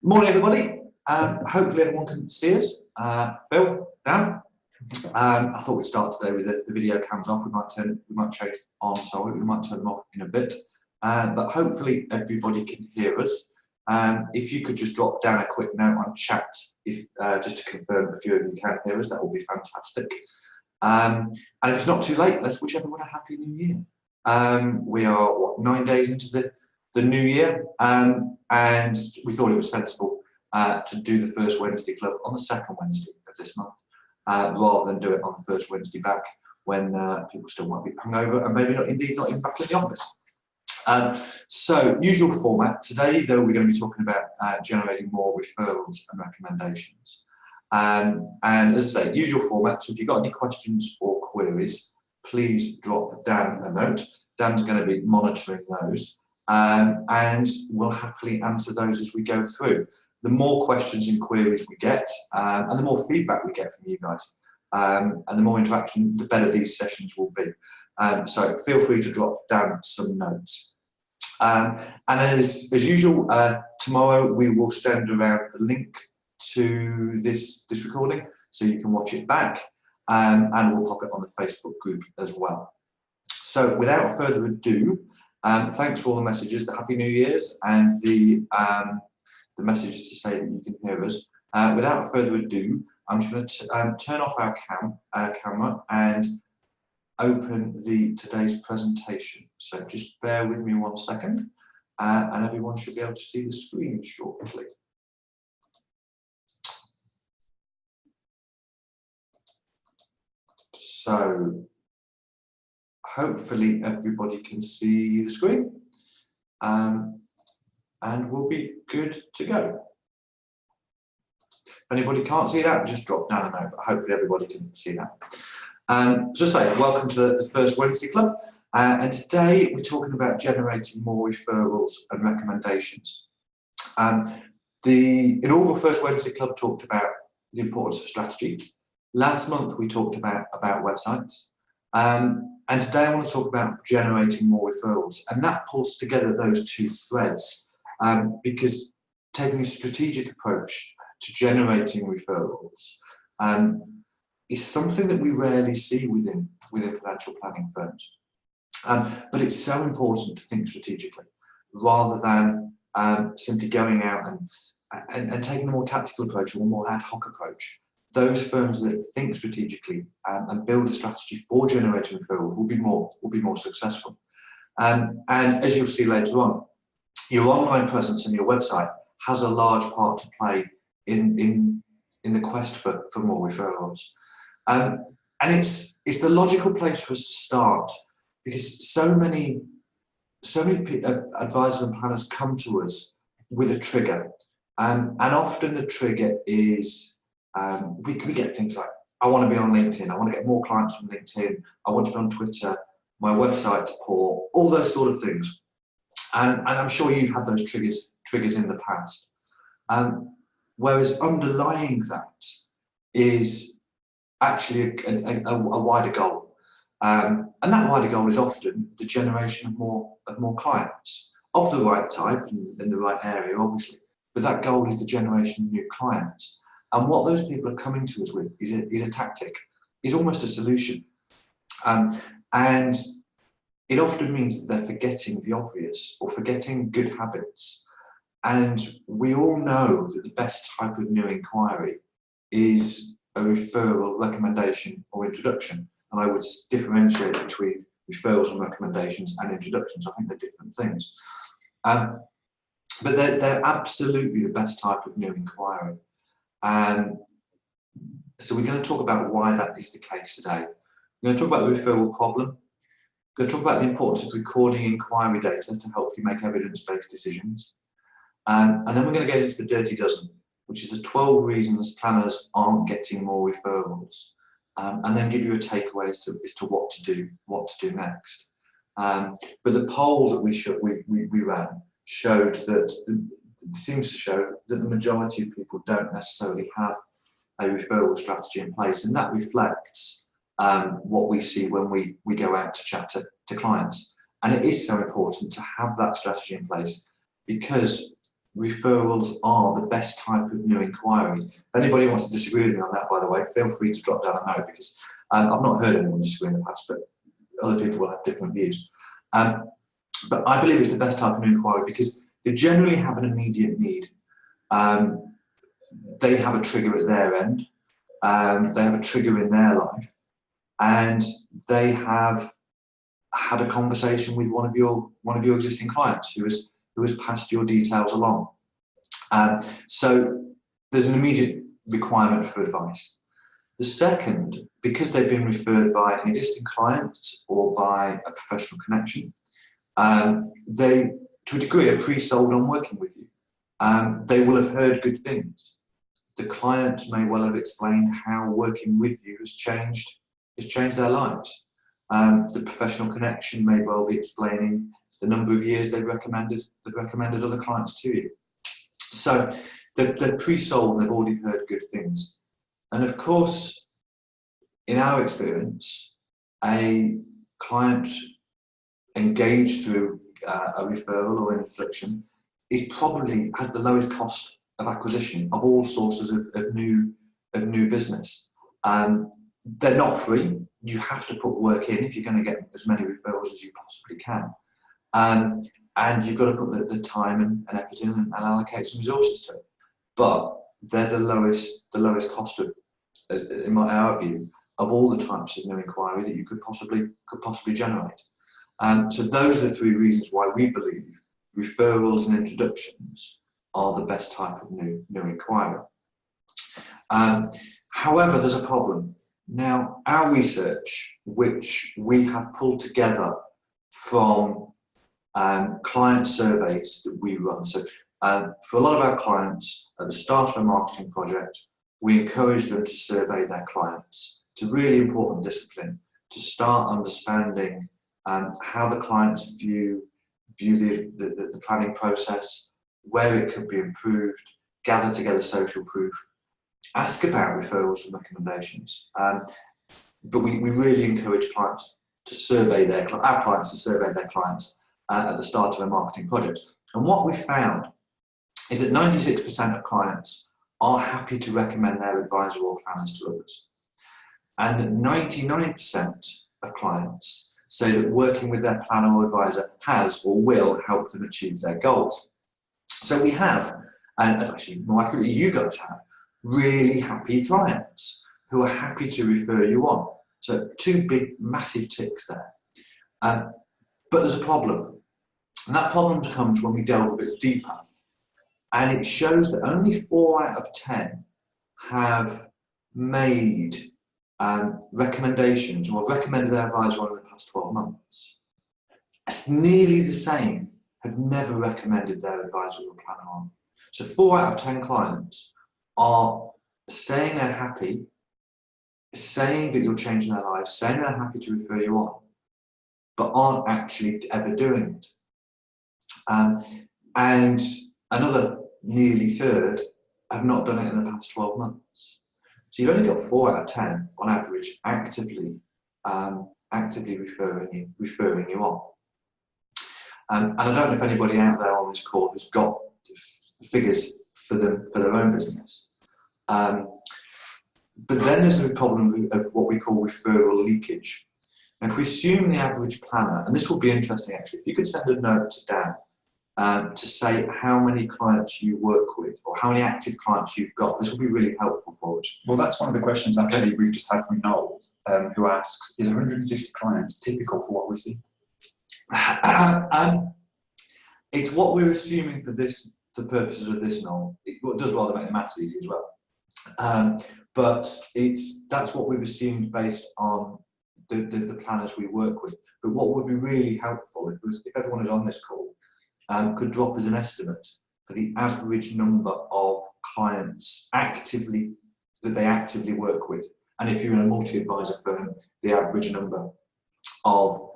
Morning, everybody. Hopefully everyone can see us. Phil, Dan. I thought we'd start today with the video cams off. We might change on, sorry, we might turn them off in a bit. But hopefully everybody can hear us. If you could just drop down a quick note on chat, just to confirm a few of you can hear us, that would be fantastic. And if it's not too late, let's wish everyone a happy new year. We are, 9 days into the new year, and we thought it was sensible to do the first Wednesday club on the second Wednesday of this month, rather than do it on the first Wednesday back when people still might be hungover and maybe not even back in the office. So, usual format. Today, though, we're going to be talking about generating more referrals and recommendations. And as I say, usual format. So if you've got any questions or queries, please drop Dan a note. Dan's going to be monitoring those. And we'll happily answer those as we go through. The more questions and queries we get, and the more feedback we get from you guys, and the more interaction, the better these sessions will be. So feel free to drop down some notes. And as usual, tomorrow we will send around the link to this recording, so you can watch it back, and we'll pop it on the Facebook group as well. So without further ado, thanks for all the messages, the Happy New Year's, and the messages to say that you can hear us. Without further ado, I'm just going to turn off our camera and open today's presentation. So just bear with me 1 second, and everyone should be able to see the screen shortly. So hopefully everybody can see the screen, and we'll be good to go. If anybody can't see that, just drop down a note, but hopefully everybody can see that. So say, welcome to the first Wednesday club, and today we're talking about generating more referrals and recommendations. The inaugural first Wednesday club talked about the importance of strategy. Last month we talked about websites. And today I want to talk about generating more referrals, and that pulls together those two threads, because taking a strategic approach to generating referrals is something that we rarely see within financial planning firms. But it's so important to think strategically, rather than simply going out and taking a more tactical approach or a more ad hoc approach. Those firms that think strategically and build a strategy for generating referrals will be more successful. And as you'll see later on, your online presence and your website has a large part to play in the quest for more referrals. And it's the logical place for us to start, because so many advisors and planners come to us with a trigger, and often the trigger is we get things like, I want to be on LinkedIn, I want to get more clients from LinkedIn, I want to be on Twitter, my website's poor, all those sort of things. And I'm sure you've had those triggers in the past. Whereas underlying that is actually a wider goal. And that wider goal is often the generation of more clients, of the right type and in the right area, obviously. But that goal is the generation of new clients. And what those people are coming to us with is a tactic, is almost a solution. And it often means that they're forgetting the obvious or forgetting good habits. And we all know that the best type of new inquiry is a referral, recommendation, or introduction. And I would differentiate between referrals and recommendations and introductions. I think they're different things. But they're absolutely the best type of new inquiry. So we're going to talk about why that is the case today. We're going to talk about the referral problem. We're going to talk about the importance of recording inquiry data to help you make evidence-based decisions. And then we're going to get into the dirty dozen, which is the 12 reasons planners aren't getting more referrals, and then give you a takeaway as to what to do next. But the poll that we ran showed that seems to show that the majority of people don't necessarily have a referral strategy in place, and that reflects what we see when we go out to chat to clients. And it is so important to have that strategy in place, because referrals are the best type of new inquiry. If anybody wants to disagree with me on that, by the way, feel free to drop down a note, because I've not heard anyone disagree in the past, but other people will have different views. But I believe it's the best type of new inquiry because they generally have an immediate need. They have a trigger at their end. They have a trigger in their life, and they have had a conversation with one of your existing clients who has passed your details along. So there's an immediate requirement for advice. The second, because they've been referred by an existing client or by a professional connection, they, to a degree, are pre-sold on working with you. They will have heard good things. The client may well have explained how working with you has changed their lives. The professional connection may well be explaining the number of years they've recommended other clients to you. So they're pre-sold and they've already heard good things. And of course, in our experience, a client engaged through a referral or an introduction probably has the lowest cost of acquisition of all sources of new business. They're not free. You have to put work in if you're going to get as many referrals as you possibly can. And you've got to put the time and effort in and allocate some resources to it. But they're the lowest cost of, in our view, of all the types of new inquiry that you could possibly generate. So those are the three reasons why we believe referrals and introductions are the best type of new inquiry. However, there's a problem. Now, our research, which we have pulled together from client surveys that we run. So for a lot of our clients, at the start of a marketing project, we encourage them to survey their clients. It's a really important discipline to start understanding how the clients view the planning process, where it could be improved, gather together social proof, ask about referrals and recommendations. But we really encourage clients to survey our clients to survey their clients at the start of a marketing project. And what we found is that 96% of clients are happy to recommend their advisor or planners to others. And that 99% of clients say that working with their planner or advisor has or will help them achieve their goals. So we have, and actually more accurately you guys have, really happy clients who are happy to refer you on. So two big massive ticks there. But there's a problem. And that problem comes when we delve a bit deeper. And it shows that only 4 out of 10 have made recommendations or recommended their advisor in the past 12 months. It's nearly the same have never recommended their advisor or planner on. So 4 out of 10 clients are saying they're happy, saying that you're changing their lives, saying they're happy to refer you on, but aren't actually ever doing it. And another nearly third have not done it in the past 12 months. So you've only got 4 out of 10 on average actively referring you on. And I don't know if anybody out there on this call has got the figures for their own business. But then there's the problem of what we call referral leakage. And if we assume the average planner, and this will be interesting actually, if you could send a note to Dan to say how many clients you work with or how many active clients you've got, this will be really helpful for us. Well, that's one of the questions actually we've just had from Noel, who asks, is 150 clients typical for what we see? It's what we're assuming for purposes of this, Noel. It does rather make the maths easy as well. But that's what we've assumed based on the planners we work with. But what would be really helpful if everyone who's on this call could drop as an estimate for the average number of clients that they actively work with. And if you're in a multi-advisor firm, the average number of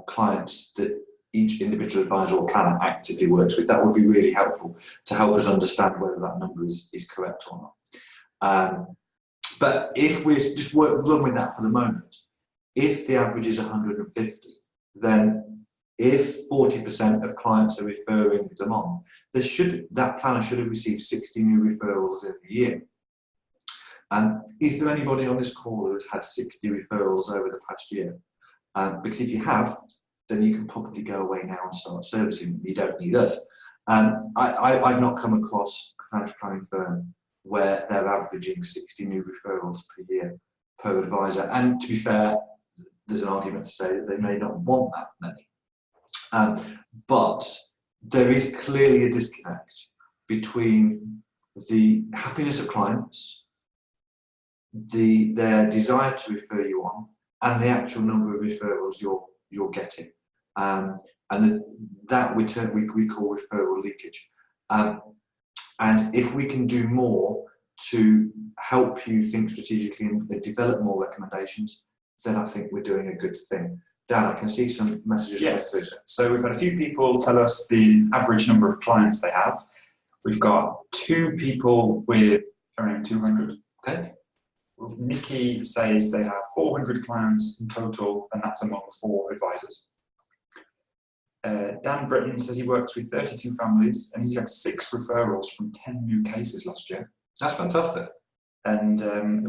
clients that each individual advisor or planner actively works with. That would be really helpful to help us understand whether that number is correct or not. But if we just run with that for the moment, if the average is 150, then if 40% of clients are referring them on, that planner should have received 60 new referrals in the year. Is there anybody on this call who has had 60 referrals over the past year? Because if you have, then you can probably go away now and start servicing them. You don't need us. I've not come across a financial planning firm where they're averaging 60 new referrals per year per advisor. And to be fair, there's an argument to say that they may not want that many. But there is clearly a disconnect between the happiness of clients, their desire to refer you on, and the actual number of referrals you're getting. And that we call referral leakage. And if we can do more to help you think strategically and develop more recommendations, then I think we're doing a good thing. Dan, I can see some messages. Yes, so we've had a few people tell us the average number of clients they have. We've got 2 people with around 200. Okay. Nikki says they have 400 clients in total, and that's among 4 advisors. Dan Britton says he works with 32 families, and he's had 6 referrals from 10 new cases last year. That's fantastic. And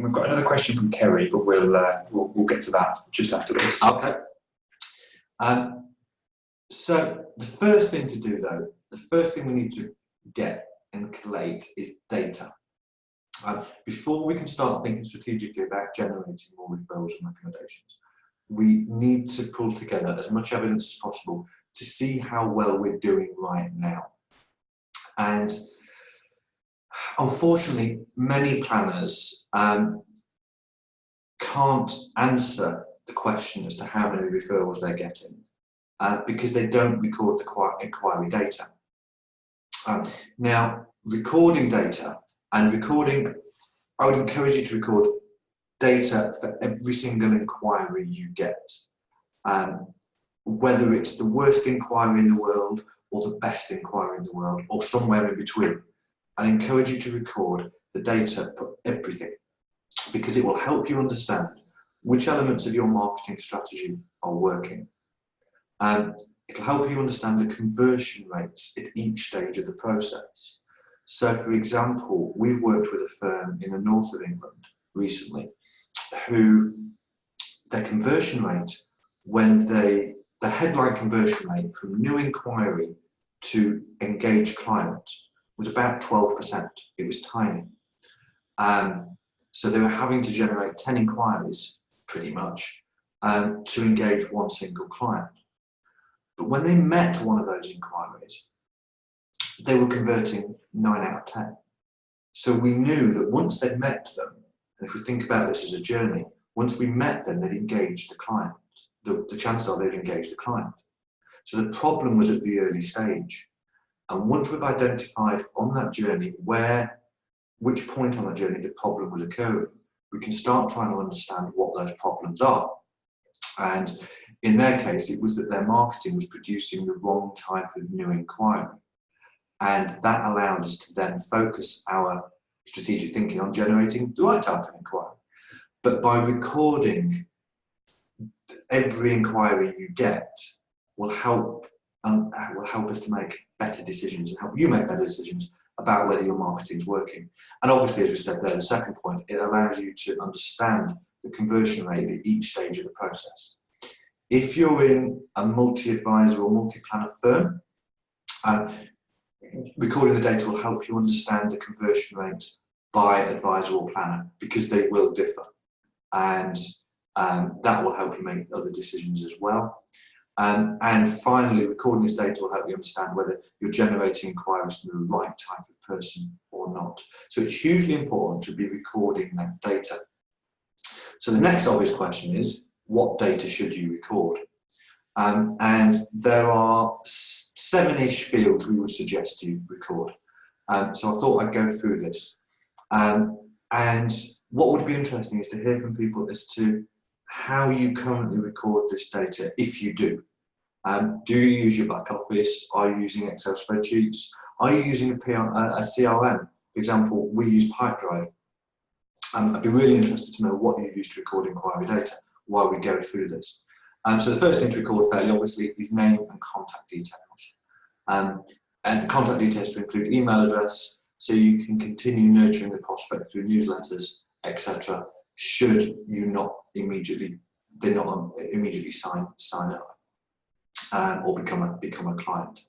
we've got another question from Kerry, but we'll get to that just after this. Okay. So the first thing to do, though, the first thing we need to get and collate is data. Before we can start thinking strategically about generating more referrals and recommendations, we need to pull together as much evidence as possible to see how well we're doing right now. And unfortunately, many planners can't answer the question as to how many referrals they're getting because they don't record the inquiry data. Now, recording data and I would encourage you to record data for every single inquiry you get. Whether it's the worst inquiry in the world or the best inquiry in the world or somewhere in between. I encourage you to record the data for everything because it will help you understand which elements of your marketing strategy are working. It'll help you understand the conversion rates at each stage of the process. So, for example, we've worked with a firm in the north of England recently who their conversion rate, the headline conversion rate from new inquiry to engaged client was about 12%. It was tiny. So they were having to generate 10 inquiries, pretty much, to engage one single client. But when they met one of those inquiries, they were converting 9 out of 10. So we knew that once they'd met them, and if we think about this as a journey, once we met them, they'd engaged the client. The chances are they'd engaged the client. So the problem was at the early stage. And once we've identified on that journey which point on the journey the problem was occurring, we can start trying to understand what those problems are. And in their case, it was that their marketing was producing the wrong type of new inquiry. And that allowed us to then focus our strategic thinking on generating the right type of inquiry. But by recording every inquiry you get will help us to make better decisions and help you make better decisions about whether your marketing is working. And obviously, as we said there, the second point, it allows you to understand the conversion rate at each stage of the process. If you're in a multi-advisor or multi-planner firm, recording the data will help you understand the conversion rate by advisor or planner because they will differ. And that will help you make other decisions as well. And finally, recording this data will help you understand whether you're generating inquiries from the right type of person or not. So it's hugely important to be recording that data. So the next obvious question is, what data should you record? And there are 7-ish fields we would suggest you record. So I thought I'd go through this. And what would be interesting is to hear from people as to how you currently record this data, if you do. Do you use your back office? Are you using Excel spreadsheets? Are you using a CRM? For example, we use Pipedrive. I'd be really interested to know what you use to record inquiry data while we go through this. So the first thing to record fairly obviously is name and contact details. And the contact details to include email address, so you can continue nurturing the prospect through newsletters, etc. Should you not immediately sign up or become a client.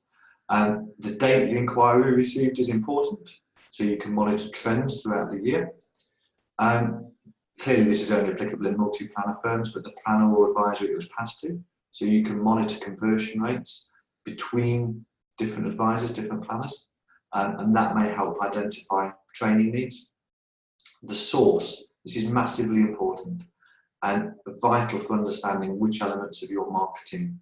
The date the inquiry received is important, so you can monitor trends throughout the year. Clearly, this is only applicable in multi-planner firms, but the planner or advisor it was passed to, so you can monitor conversion rates between different advisors, different planners, and that may help identify training needs. The source, this is massively important and vital for understanding which elements of your marketing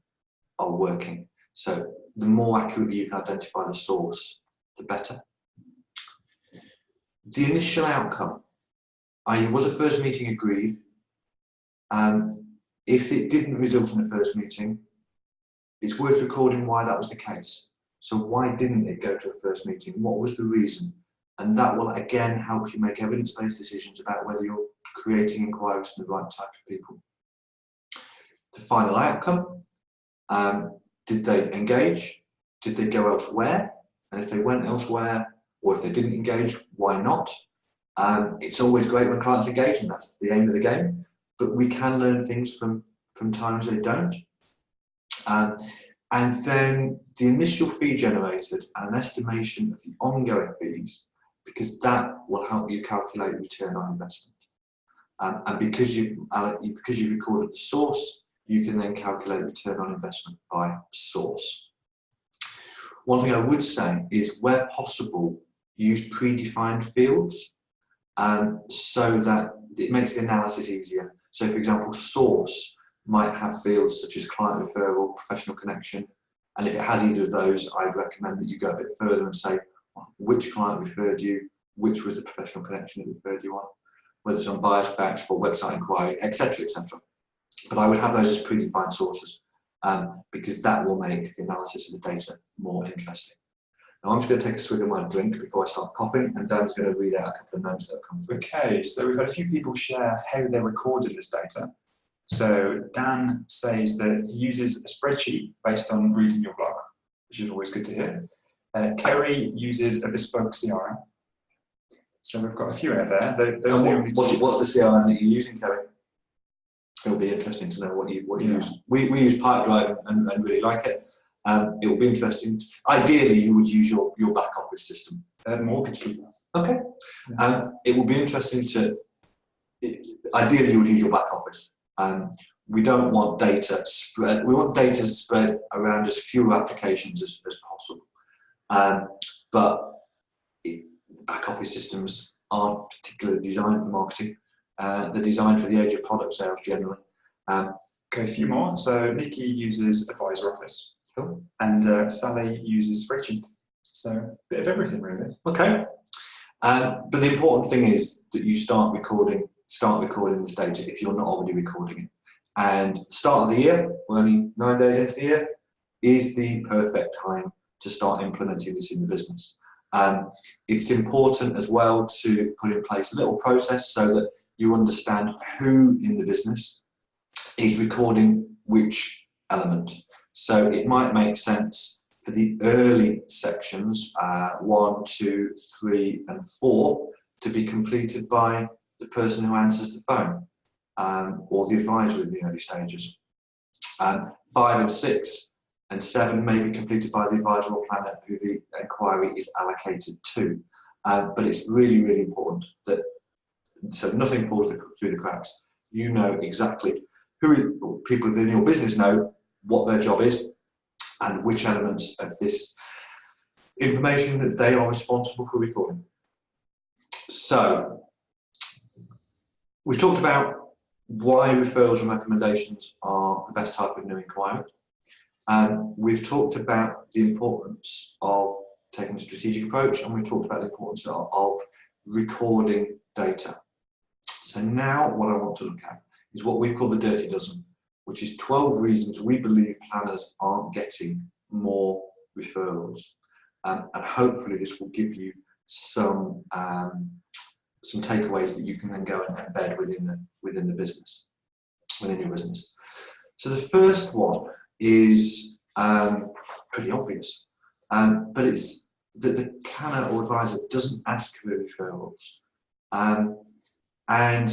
are working. So the more accurately you can identify the source, the better. The initial outcome, i.e. was a first meeting agreed? If it didn't result in a first meeting, it's worth recording why that was the case. So why didn't it go to a first meeting? What was the reason? And that will again help you make evidence-based decisions about whether you're creating inquiries from the right type of people. The final outcome, did they engage? Did they go elsewhere? And if they went elsewhere, or if they didn't engage, why not? It's always great when clients engage, and that's the aim of the game, but we can learn things from times they don't. And then the initial fee generated and an estimation of the ongoing fees, because that will help you calculate return on investment. And because you've recorded the source, you can then calculate return on investment by source. One thing I would say is, where possible, use predefined fields so that it makes the analysis easier. So for example, source might have fields such as client referral, professional connection, and if it has either of those, I'd recommend that you go a bit further and say which client referred you, which was the professional connection that referred you on, whether it's on bias batch or website inquiry, etc., etc. But I would have those as predefined sources because that will make the analysis of the data more interesting. Now I'm just going to take a swig of my drink before I start coughing, and Dan's going to read out a couple of notes that have come through. Okay, so we've had a few people share how they recorded this data. So Dan says that he uses a spreadsheet based on reading your blog, which is always good to hear. Kerry uses a bespoke CRM. So we've got a few out there. What's the CRM that you're using, Kerry? It'll be interesting to know what you use. We use Pipedrive and really like it. It will be interesting. Ideally, you would use your back office system. Mortgage Keeper. Okay. It will be interesting to. Ideally, you would use your back office. We don't want data spread. We want data spread around as few applications as possible. But back office systems aren't particularly designed for marketing. They're designed for the age of product sales generally. Okay, a few more. So Nikki uses Advisor Office. Cool. And Sally uses Spreadsheet. So a bit of everything really. Okay. But the important thing is that you start recording this data if you're not already recording it. And the start of the year, we're only 9 days into the year, is the perfect time to start implementing this in the business. It's important as well to put in place a little process so that you understand who in the business is recording which element. So it might make sense for the early sections, 1, 2, 3, and 4, to be completed by the person who answers the phone or the advisor in the early stages. 5 and 6 and 7 may be completed by the advisor or planner who the inquiry is allocated to. But it's really, really important that so nothing falls through the cracks. You know exactly who people within your business know what their job is and which elements of this information that they are responsible for recording. So we've talked about why referrals and recommendations are the best type of new inquiry. We've talked about the importance of taking a strategic approach, and we've talked about the importance of recording data. So now what I want to look at is what we've called the dirty dozen, which is 12 reasons we believe planners aren't getting more referrals. And hopefully this will give you some takeaways that you can then go and embed within the business, within your business. So the first one is pretty obvious, but it's that the planner or advisor doesn't ask for referrals, and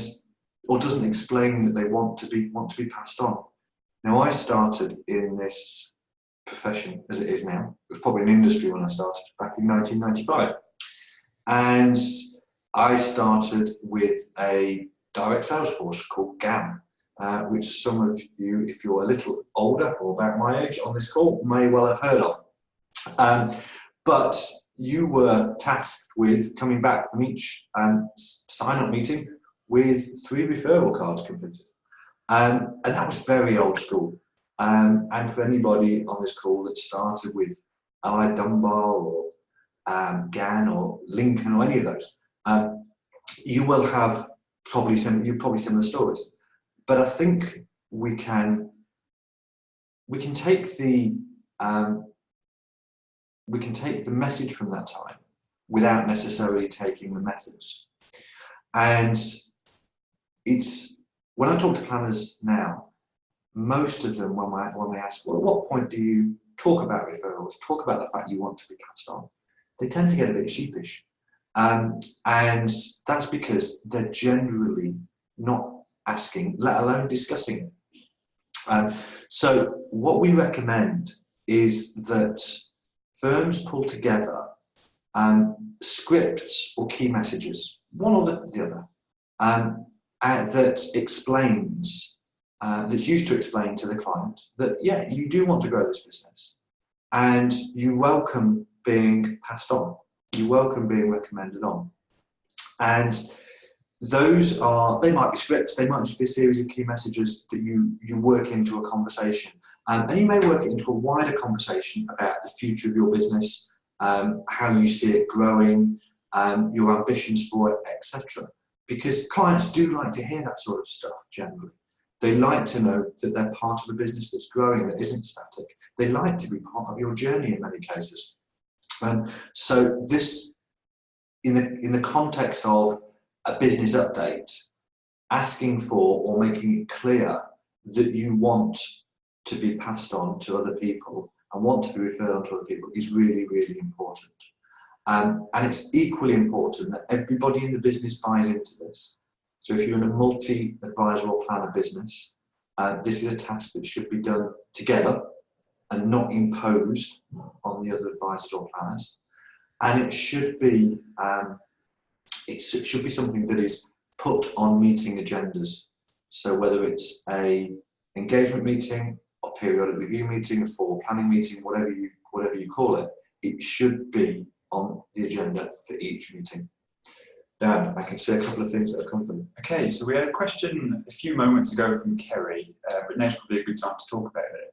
or doesn't explain that they want to be passed on. Now, I started in this profession as it is now. It was probably an industry when I started back in 1995, and I started with a direct sales force called GAM, which some of you, if you're a little older or about my age on this call, may well have heard of. But you were tasked with coming back from each sign-up meeting with 3 referral cards completed. And that was very old school. And for anybody on this call that started with Allied Dunbar or GAN or Lincoln or any of those, you will have probably similar stories. But I think we can take the message from that time without necessarily taking the methods. And it's when I talk to planners now, most of them, when we ask, well, at what point do you talk about referrals, talk about the fact you want to be passed on, they tend to get a bit sheepish. And that's because they're generally not asking, let alone discussing it. So what we recommend is that firms pull together scripts or key messages, one or the other, that explains, that's used to explain to the client that, yeah, you do want to grow this business and you welcome being passed on, you welcome being recommended on. And those they might be scripts, they might just be a series of key messages that you work into a conversation. And you may work it into a wider conversation about the future of your business, how you see it growing, your ambitions for it, etc. Because clients do like to hear that sort of stuff generally. They like to know that they're part of a business that's growing, that isn't static. They like to be part of your journey in many cases. So this, in the context of a business update, asking for or making it clear that you want to be passed on to other people and want to be referred on to other people is really, really important. And it's equally important that everybody in the business buys into this. So if you're in a multi-advisor or planner business, this is a task that should be done together and not imposed on the other advisors or planners. And it should be something that is put on meeting agendas. So whether it's a engagement meeting, a periodic review meeting, a formal planning meeting, whatever you call it, it should be on the agenda for each meeting. Dan, I can see a couple of things that have come from. Okay, so we had a question a few moments ago from Kerry, but now's probably a good time to talk about it.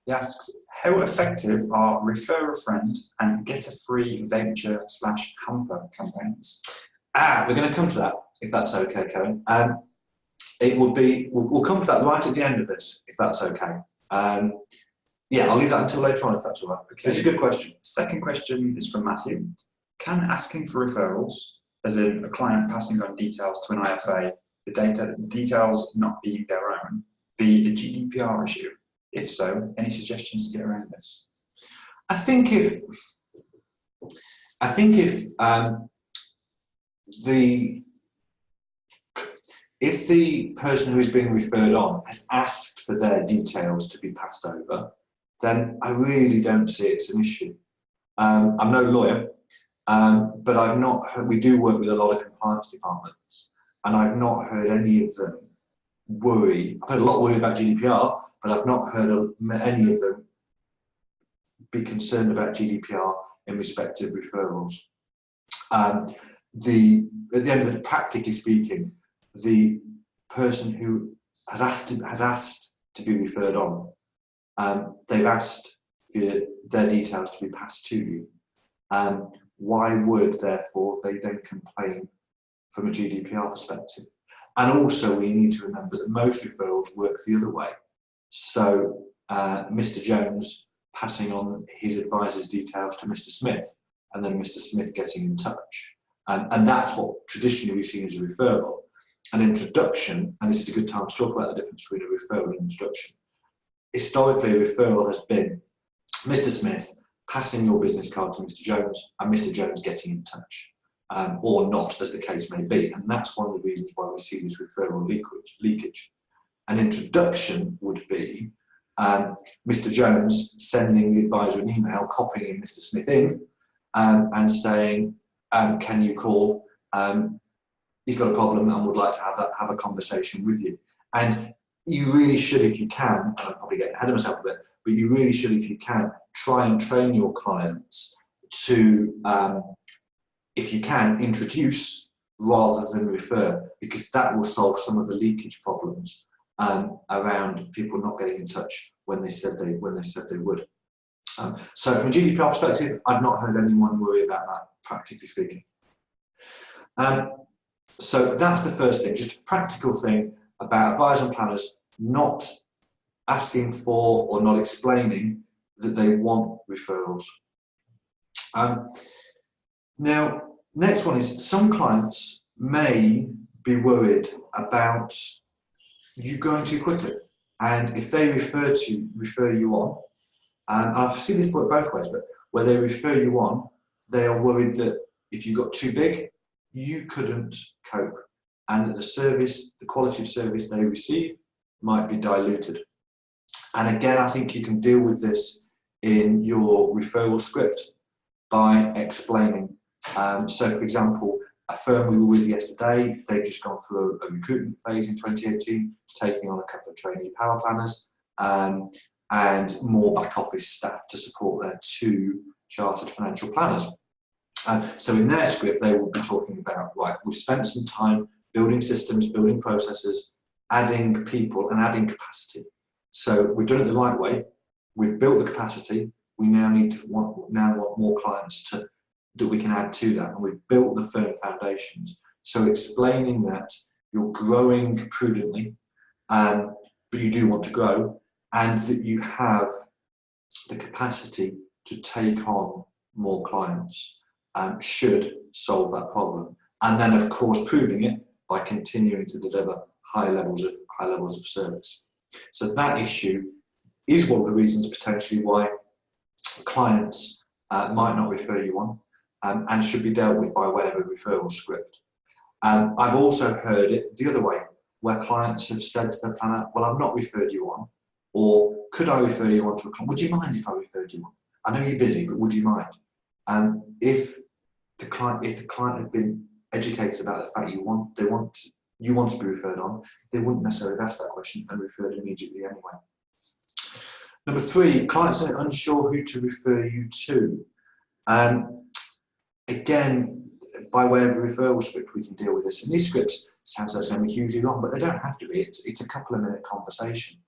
He asks, how effective are refer a friend and get a free voucher / hamper campaigns? We're going to come to that, if that's okay, Karen. It would be, we'll come to that right at the end of this, if that's okay. Yeah, I'll leave that until later on, if that's all right. Okay. It's a good question. Second question is from Matthew. Can asking for referrals, as in a client passing on details to an IFA, the details not being their own, be a GDPR issue? If so, any suggestions to get around this? I think if the person who is being referred on has asked for their details to be passed over, then I really don't see it's an issue. I'm no lawyer, but I've not heard, we do work with a lot of compliance departments, and I've not heard any of them worry. I've heard a lot of worry about GDPR, but I've not heard any of them be concerned about GDPR in respect of referrals. At the end of it, practically speaking, the person who has asked to be referred on, they've asked for their details to be passed to you. Why would, therefore, they then complain from a GDPR perspective? And also, we need to remember that most referrals work the other way. So, Mr. Jones passing on his advisor's details to Mr. Smith, and then Mr. Smith getting in touch. And that's what traditionally we've seen as a referral. An introduction, and this is a good time to talk about the difference between a referral and introduction. historically, referral has been Mr. Smith passing your business card to Mr. Jones and Mr. Jones getting in touch, or not, as the case may be. And that's one of the reasons why we see this referral leakage. An introduction would be Mr. Jones sending the advisor an email, copying Mr. Smith in, and saying, can you call? He's got a problem and would like to have a conversation with you. And you really should, if you can, and I'm probably getting ahead of myself a bit, but you really should, if you can, try and train your clients to, if you can, introduce rather than refer, because that will solve some of the leakage problems around people not getting in touch when they said they would. So from a GDPR perspective, I've not heard anyone worry about that, practically speaking. So that's the first thing, just a practical thing about advisors and planners not asking for or not explaining that they want referrals. Now, next one is some clients may be worried about you going too quickly. And if they refer you on, and I've seen this both ways, but where they refer you on, they are worried that if you got too big, you couldn't cope, and that the quality of service they receive might be diluted. And again, I think you can deal with this in your referral script by explaining. So for example, a firm we were with yesterday, they've just gone through a recruitment phase in 2018, taking on a couple of trainee power planners and more back office staff to support their 2 chartered financial planners. So in their script, they will be talking about, right, we've spent some time building systems, building processes, adding people and adding capacity. So we've done it the right way. We've built the capacity. We now want more clients that we can add to that. And we've built the firm foundations. So explaining that you're growing prudently, but you do want to grow, and that you have the capacity to take on more clients. Should solve that problem, and then of course proving it by continuing to deliver high levels of service. So that issue is one of the reasons potentially why clients might not refer you on, and should be dealt with by way of a referral script. I've also heard it the other way, where clients have said to their planner, well, I've not referred you on, or could I refer you on to a client? Would you mind if I referred you on? I know you're busy, but would you mind? If the client had been educated about the fact you want to be referred on, they wouldn't necessarily have asked that question and referred immediately anyway. Number 3, clients are unsure who to refer you to. Again, by way of a referral script, we can deal with this. And these scripts sounds like it's going to be hugely long, but they don't have to be. It's a couple of minute conversation,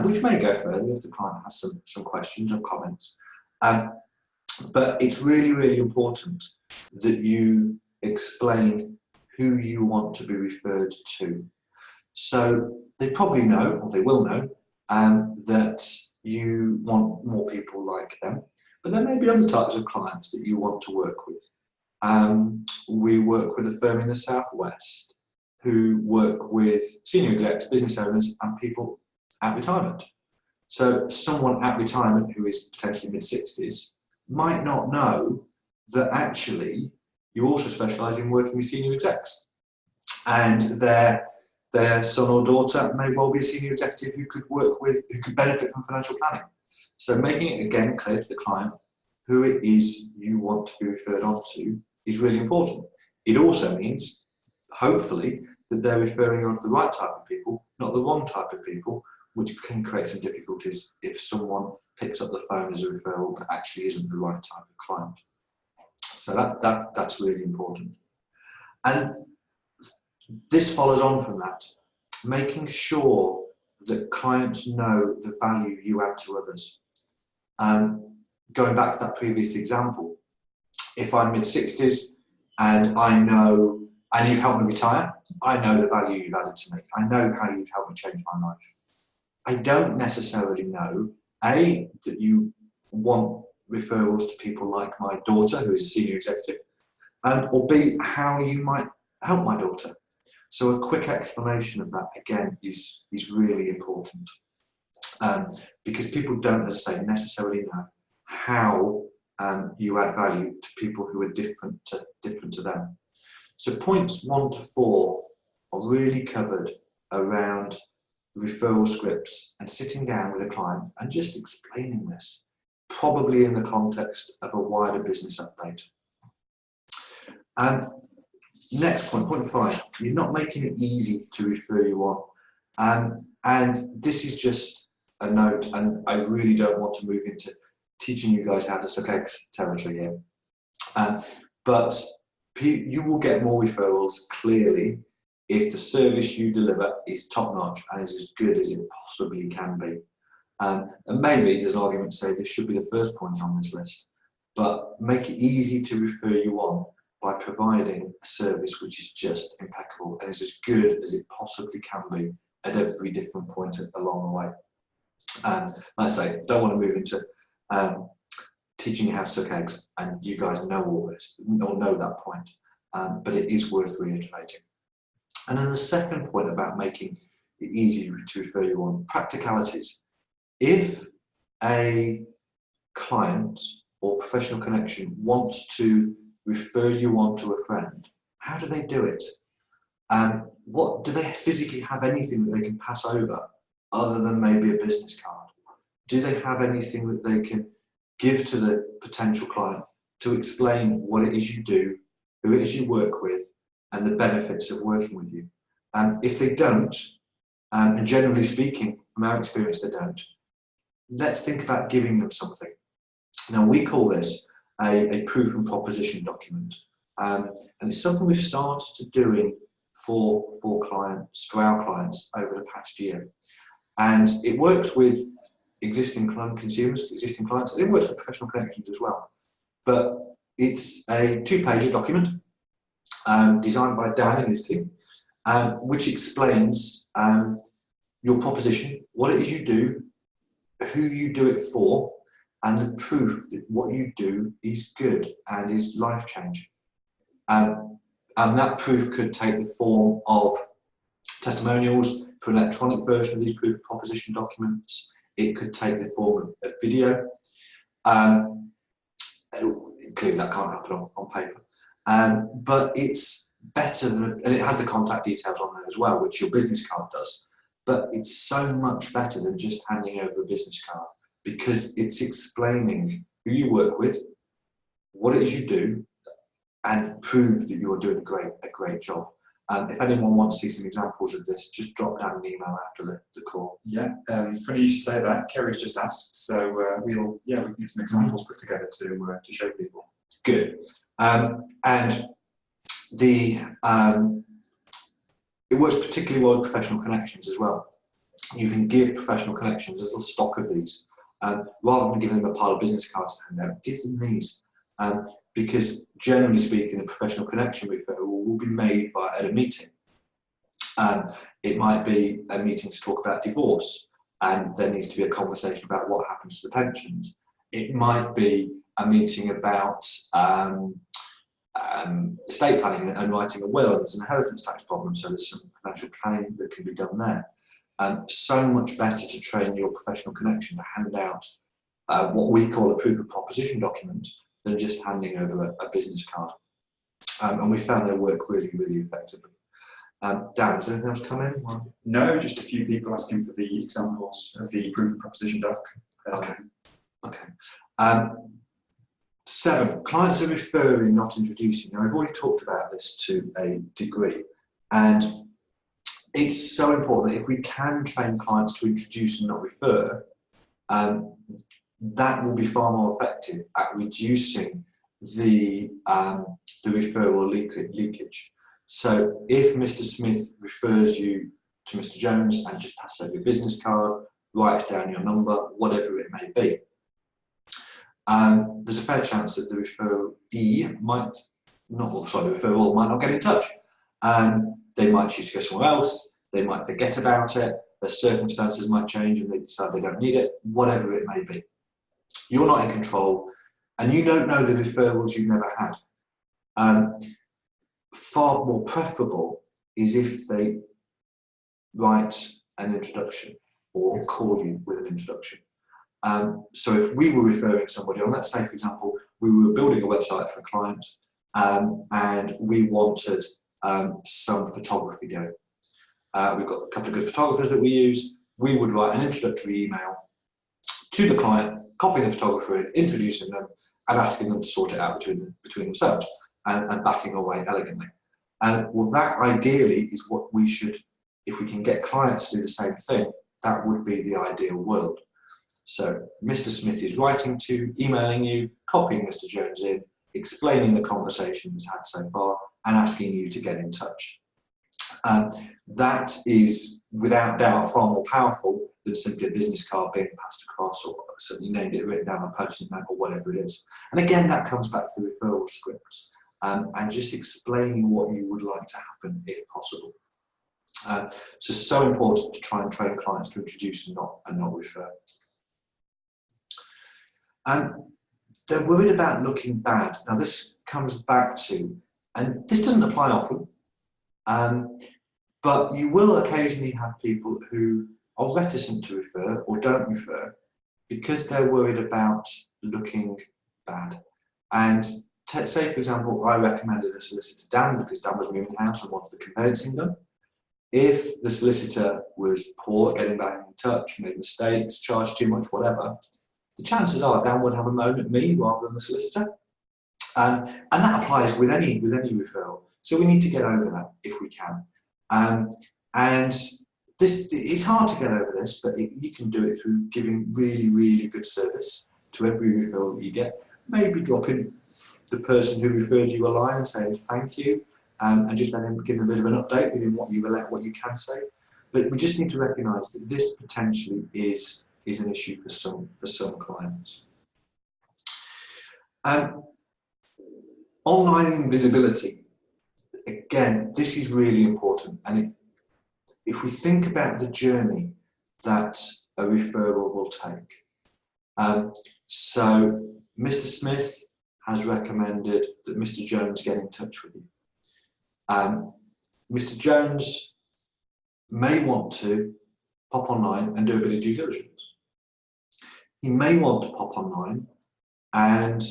which may go further if the client has some questions or comments. But it's really, really important that you explain who you want to be referred to. So they probably know, or they will know, that you want more people like them, but there may be other types of clients that you want to work with. We work with a firm in the Southwest who work with senior execs, business owners, and people at retirement. So someone at retirement who is potentially mid-60s might not know that actually you also specialise in working with senior execs, and their son or daughter may well be a senior executive who could benefit from financial planning. So making it again clear to the client who it is you want to be referred on to is really important. It also means, hopefully, that they're referring you on to the right type of people, not the wrong type of people, which can create some difficulties if someone picks up the phone as a referral but actually isn't the right type of client. So that's really important. And this follows on from that, making sure that clients know the value you add to others. Going back to that previous example, if I'm mid-60s and I know, and you've helped me retire, I know the value you've added to me. I know how you've helped me change my life. I don't necessarily know, A, that you want referrals to people like my daughter, who is a senior executive, or B, how you might help my daughter. So a quick explanation of that, again, is really important. because people don't, as I say, necessarily know how you add value to people who are different to them. So points 1 to 4 are really covered around referral scripts and sitting down with a client and just explaining this, probably in the context of a wider business update. Next point, point 5, you're not making it easy to refer you on. And this is just a note, and I really don't want to move into teaching you guys how to suck eggs territory here. But you will get more referrals, clearly, if the service you deliver is top-notch and is as good as it possibly can be. And maybe there's an argument to say this should be the first point on this list, but make it easy to refer you on by providing a service which is just impeccable and is as good as it possibly can be at every different point along the way. And like I say, don't want to move into teaching you how to suck eggs, and you guys know all this, or know that point, but it is worth reiterating. And then the second point about making it easy to refer you on, practicalities. If a client or professional connection wants to refer you on to a friend, how do they do it? What do they physically have anything that they can pass over other than maybe a business card? Do they have anything that they can give to the potential client to explain what it is you do, who it is you work with, and the benefits of working with you? If they don't, and generally speaking, from our experience, they don't, let's think about giving them something. Now, we call this a proof and proposition document, and it's something we've started doing for our clients over the past year. And it works with existing consumers, existing clients, and it works with professional connections as well. But it's a 2-page document designed by Dan and his team, which explains your proposition, what it is you do, who you do it for, and the proof that what you do is good and is life-changing. And that proof could take the form of testimonials for an electronic version of these proof proposition documents. It could take the form of a video. Clearly that can't happen on paper. But it's better than, and it has the contact details on there as well, which your business card does. But it's so much better than just handing over a business card, because it's explaining who you work with, what it is you do, and prove that you are doing a great job. If anyone wants to see some examples of this, just drop down an email after the call. Yeah, funny you should say that. Kerry's just asked, so we can get some examples put together to show people. Good. And it works particularly well with professional connections as well. You can give professional connections a little stock of these. Rather than giving them a pile of business cards to hand out, give them these. Because generally speaking, a professional connection referral will be made at a meeting. It might be a meeting to talk about divorce, and there needs to be a conversation about what happens to the pensions. It might be a meeting about estate planning and writing a will. There's an inheritance tax problem, so there's some financial planning that can be done there. So much better to train your professional connection to hand out what we call a proof of proposition document than just handing over a business card. And we found they work really, really effectively. Dan, has anything else come in? No, just a few people asking for the examples of the proof of proposition doc. Okay. 7, clients are referring, not introducing. Now, I've already talked about this to a degree, and it's so important that if we can train clients to introduce and not refer, that will be far more effective at reducing the referral leakage. So if Mr. Smith refers you to Mr. Jones and just pass over your business card, writes down your number, whatever it may be, there's a fair chance that the referee might not get in touch. They might choose to go somewhere else, they might forget about it, their circumstances might change and they decide they don't need it, whatever it may be. You're not in control, and you don't know the referrals you've never had. Far more preferable is if they write an introduction. or call you with an introduction. So if we were referring somebody on, let's say, for example, we were building a website for a client and we wanted some photography done. We've got a couple of good photographers that we use. We would write an introductory email to the client, copying the photographer in, introducing them, and asking them to sort it out between themselves and backing away elegantly. Well, that ideally is what we should, if we can get clients to do the same thing, that would be the ideal world. So Mr. Smith is writing to, emailing you, copying Mr. Jones in, explaining the conversation he's had so far, and asking you to get in touch. That is, without doubt, far more powerful than simply a business card being passed across, or certainly named it, written down on a post-it note, or whatever it is. And again, that comes back to the referral scripts and just explaining what you would like to happen if possible. So important to try and train clients to introduce and not refer. They're worried about looking bad. Now this comes back to, and this doesn't apply often, but you will occasionally have people who are reticent to refer or don't refer because they're worried about looking bad. And say, for example, I recommended a solicitor, Dan, because Dan was moving house and wanted the conveyancing done. If the solicitor was poor at getting back in touch, made mistakes, charged too much, whatever, the chances are Dan would have a moan at me rather than the solicitor. And that applies with any referral. So we need to get over that if we can. And this, it's hard to get over this, but you can do it through giving really, really good service to every referral that you get. Maybe dropping the person who referred you a line and saying thank you, and just letting them give them a bit of an update within what you can say. But we just need to recognise that this potentially is an issue for some clients. Online visibility. Again, this is really important, and if we think about the journey that a referral will take. So Mr. Smith has recommended that Mr. Jones get in touch with you. Mr. Jones may want to pop online and do a bit of due diligence. He may want to pop online and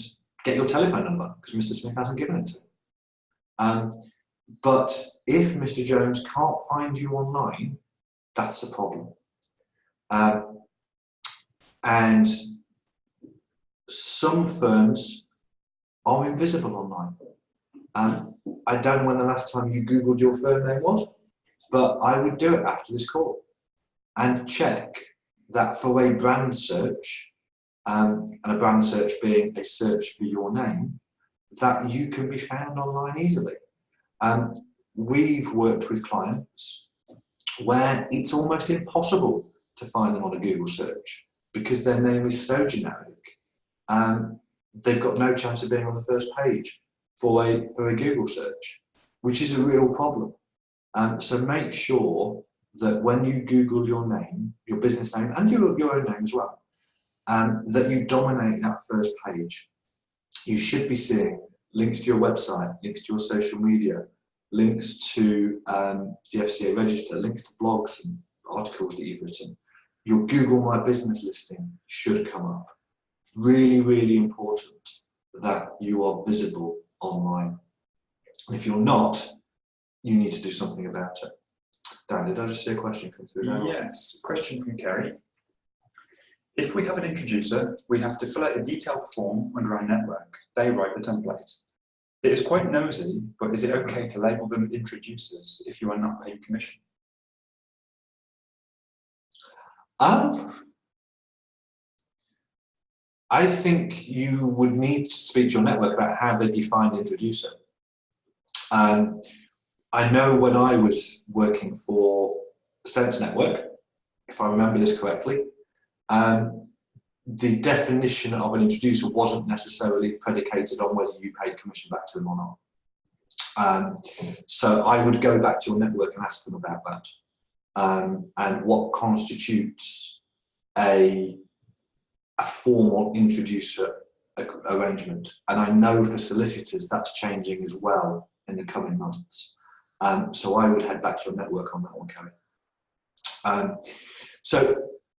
get your telephone number because Mr. Smith hasn't given it to him. But if Mr. Jones can't find you online, that's a problem. And some firms are invisible online. I don't know when the last time you Googled your firm name was, but I would do it after this call and check that for a brand search, and a brand search being a search for your name, that you can be found online easily. We've worked with clients where it's almost impossible to find them on a Google search because their name is so generic. They've got no chance of being on the first page for a Google search, which is a real problem. So make sure that when you Google your name, your business name, and your own name as well, that you dominate that first page. You should be seeing links to your website, links to your social media, links to the FCA register, links to blogs and articles that you've written. Your Google My Business listing should come up. It's really, really important that you are visible online. If you're not, you need to do something about it. Dan, did I just see a question come through now? Yes, question from Kerry. If we have an introducer, we have to fill out a detailed form under our network. They write the template. It is quite nosy, but is it okay to label them introducers if you are not paying commission? I think you would need to speak to your network about how they define introducer. I know when I was working for Sense Network, if I remember this correctly, the definition of an introducer wasn't necessarily predicated on whether you paid commission back to them or not. So I would go back to your network and ask them about that, and what constitutes a formal introducer arrangement. And I know for solicitors that's changing as well in the coming months. So I would head back to your network on that one, Kerry. So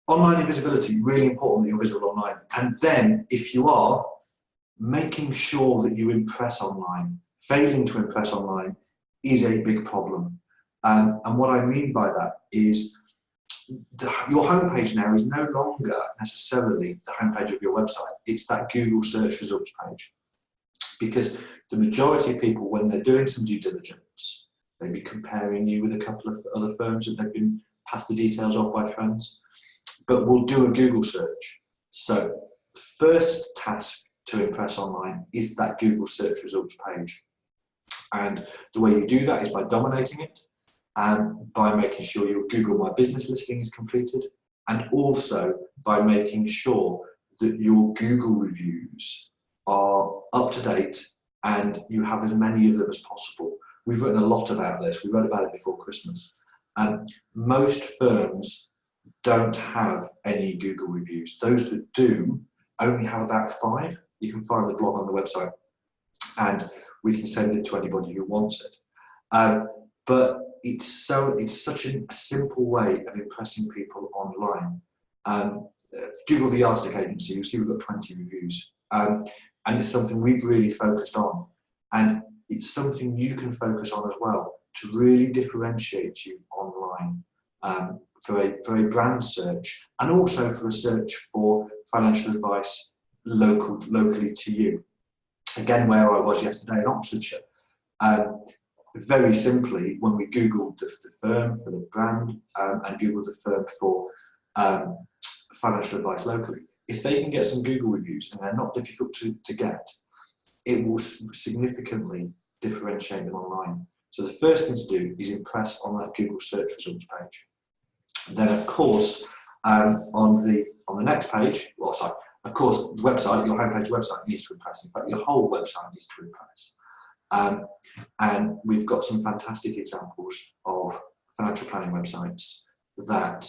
online invisibility, really important that you're visible online. And then, if you are, making sure that you impress online. Failing to impress online is a big problem. And what I mean by that is your homepage now is no longer necessarily the homepage of your website. It's that Google search results page. Because the majority of people, when they're doing some due diligence, maybe comparing you with a couple of other firms that they've been passed the details of by friends, but will do a Google search. So first task to impress online is that Google search results page. And the way you do that is by dominating it, and by making sure your Google My Business listing is completed, and also by making sure that your Google reviews are up to date and you have as many of them as possible. We've written a lot about this. We wrote about it before Christmas. Most firms don't have any Google reviews. Those that do only have about 5. You can find the blog on the website, and we can send it to anybody who wants it. But it's such a simple way of impressing people online. Google the Yardstick Agency, you'll see we've got 20 reviews. And it's something we've really focused on. And it's something you can focus on as well to really differentiate you online for a brand search, and also for a search for financial advice locally to you. Again, where I was yesterday in Oxfordshire. Very simply, when we Googled the firm for the brand and Googled the firm for financial advice locally, if they can get some Google reviews and they're not difficult to get, it will significantly differentiate them online. So the first thing to do is impress on that Google search results page. Then, of course, on the next page, of course, the website, your homepage website needs to impress. In fact, your whole website needs to impress. And we've got some fantastic examples of financial planning websites that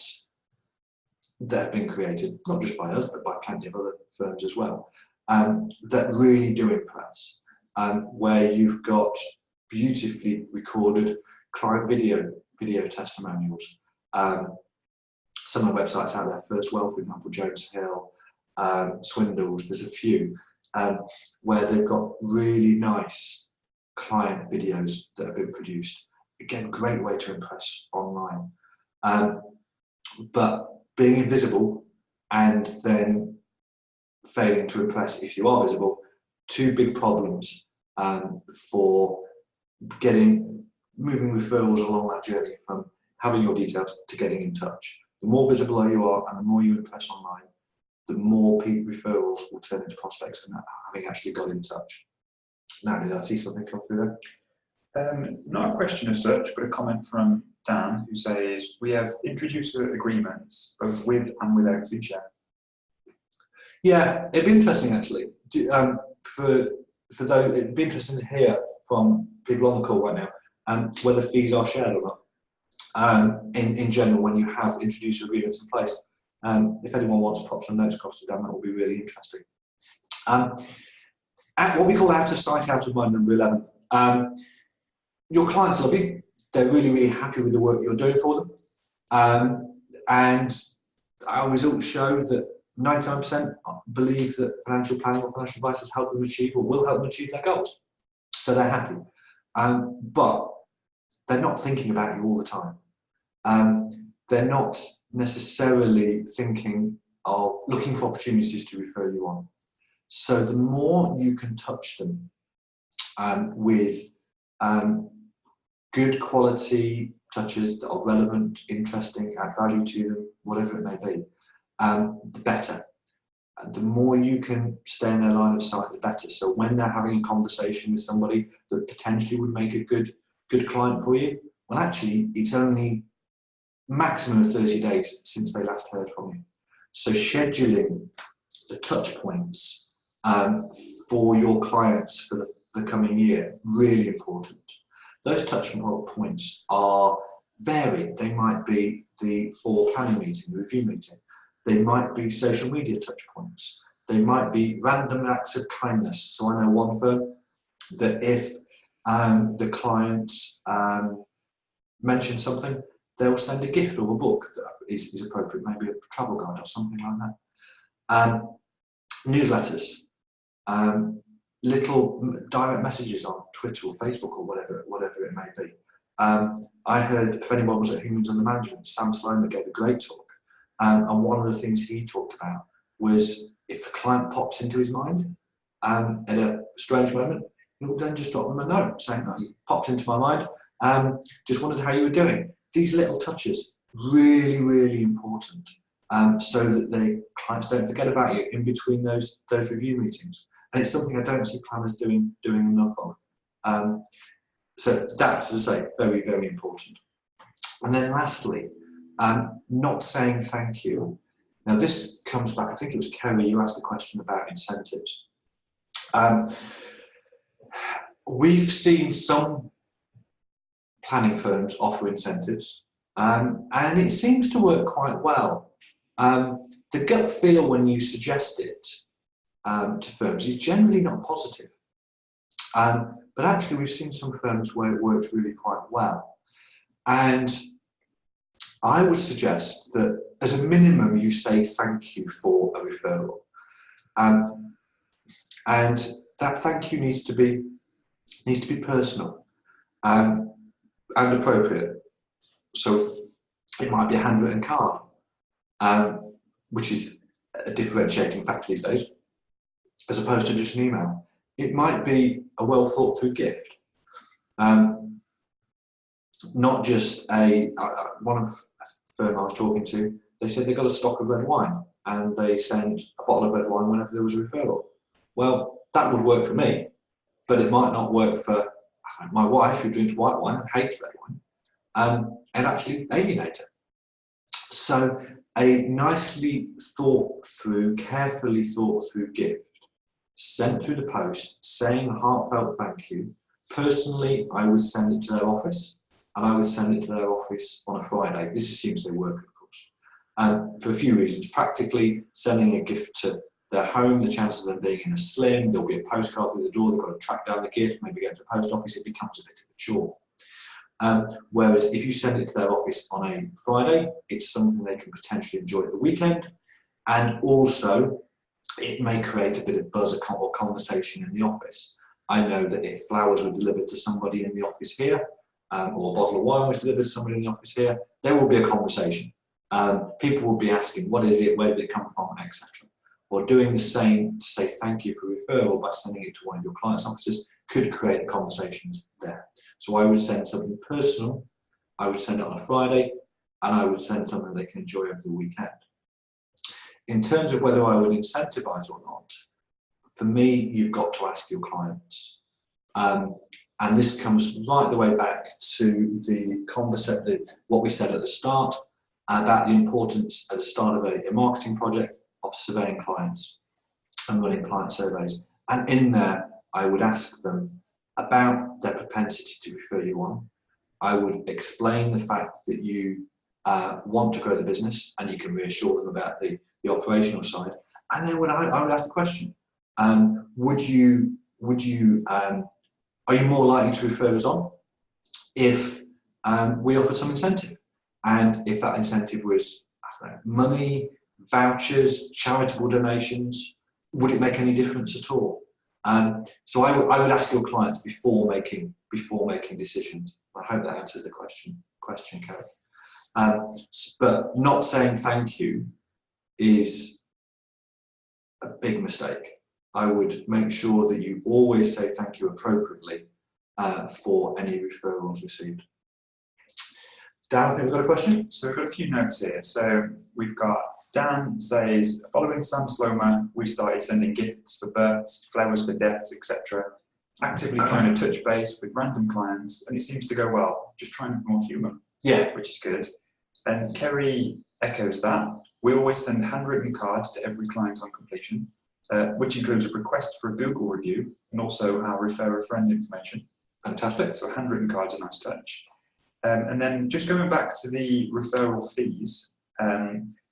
have been created, not just by us, but by plenty of other firms as well, that really do impress, where you've got beautifully recorded client video testimonials. Some of the websites out there, First Wealth, for example, Jones Hill, Swindles, there's a few, where they've got really nice client videos that have been produced. Again, great way to impress online. But being invisible and then failing to impress if you are visible, 2 big problems for moving referrals along that journey from having your details to getting in touch. The more visible you are and the more you impress online, the more referrals will turn into prospects and having actually got in touch. Now, did I see something come through there? Not a question as such, but a comment from Dan, who says, we have introducer agreements both with and without fee share. Yeah, it'd be interesting actually. For those, it'd be interesting to hear from people on the call right now whether fees are shared or not. In general, when you have introducer agreements in place, if anyone wants to pop some notes across to Dan, that would be really interesting. At what we call out of sight, out of mind, number 11. Your clients love you. They're really, really happy with the work you're doing for them. And our results show that 99% believe that financial planning or financial advice has helped them achieve or will help them achieve their goals. So they're happy. But they're not thinking about you all the time. They're not necessarily thinking of looking for opportunities to refer you on. So the more you can touch them with good quality touches that are relevant, interesting, add value to them, whatever it may be, the better. The more you can stay in their line of sight, the better. So when they're having a conversation with somebody that potentially would make a good client for you, well, actually, it's only maximum of 30 days since they last heard from you. So scheduling the touch points for your clients for the coming year, really important. Those touch points are varied. They might be the full planning meeting, the review meeting. They might be social media touch points. They might be random acts of kindness. So I know one firm that if the client mentioned something, they'll send a gift or a book that is appropriate, maybe a travel guide or something like that. Newsletters, little direct messages on Twitter or Facebook or whatever it may be. I heard, if anyone was at Humans Under Management, Sam Sloman gave a great talk, and one of the things he talked about was if a client pops into his mind at a strange moment, he'll then just drop them a note saying, "Oh, you popped into my mind, just wondered how you were doing." These little touches, really, really important, so that the clients don't forget about you in between those review meetings. And it's something I don't see planners doing enough of. So that's, as I say, very, very important. And then lastly, not saying thank you. Now this comes back, I think it was Kerry, you asked the question about incentives. We've seen some planning firms offer incentives, and it seems to work quite well. The gut feel when you suggest it to firms is generally not positive. But actually we've seen some firms where it works really quite well. And I would suggest that as a minimum you say thank you for a referral. And that thank you needs to be personal and appropriate. So it might be a handwritten card, which is a differentiating factor these days, as opposed to just an email. It might be a well thought through gift. Not just one of the firm I was talking to, they said they got a stock of red wine and they send a bottle of red wine whenever there was a referral. Well, that would work for me, but it might not work for my wife who drinks white wine and hates red wine, and actually alienate her. So a nicely thought through, carefully thought through gift sent through the post saying a heartfelt thank you. Personally, I would send it to their office, and I would send it to their office on a Friday. This assumes they work, of course, for a few reasons. Practically, sending a gift to their home, the chances of them being in a slim, there'll be a postcard through the door, they've got to track down the gift, maybe go to the post office, it becomes a bit of a chore. Whereas if you send it to their office on a Friday, it's something they can potentially enjoy at the weekend, and also it may create a bit of buzz or conversation in the office. I know that if flowers were delivered to somebody in the office here, or a bottle of wine was delivered to somebody in the office here, there will be a conversation. People will be asking, what is it, where did it come from, etc. Or doing the same to say thank you for referral by sending it to one of your clients' offices could create conversations there. So I would send something personal, I would send it on a Friday, and I would send something they can enjoy over the weekend. In terms of whether I would incentivize or not, for me, you've got to ask your clients. And this comes right the way back to the concept, what we said at the start, about the importance at the start of a marketing project of surveying clients and running client surveys. And in there, I would ask them about their propensity to refer you on. I would explain the fact that you want to grow the business, and you can reassure them about the operational side. And then I would ask the question, are you more likely to refer us on if we offer some incentive? And if that incentive was, I don't know, money, vouchers, charitable donations, would it make any difference at all? So I would ask your clients before making decisions. I hope that answers the question, Kerry. But not saying thank you is a big mistake. I would make sure that you always say thank you appropriately for any referrals received. Dan, I think we've got a question. So we've got a few notes here. So we've got Dan says, following Sam Sloman, we started sending gifts for births, flowers for deaths, etc. Actively trying to touch base with random clients, and it seems to go well. Just trying to be more human. Yeah, which is good. And Kerry echoes that. We always send handwritten cards to every client on completion, which includes a request for a Google review and also our refer a friend information. Fantastic. So handwritten cards are a nice touch. And then just going back to the referral fees.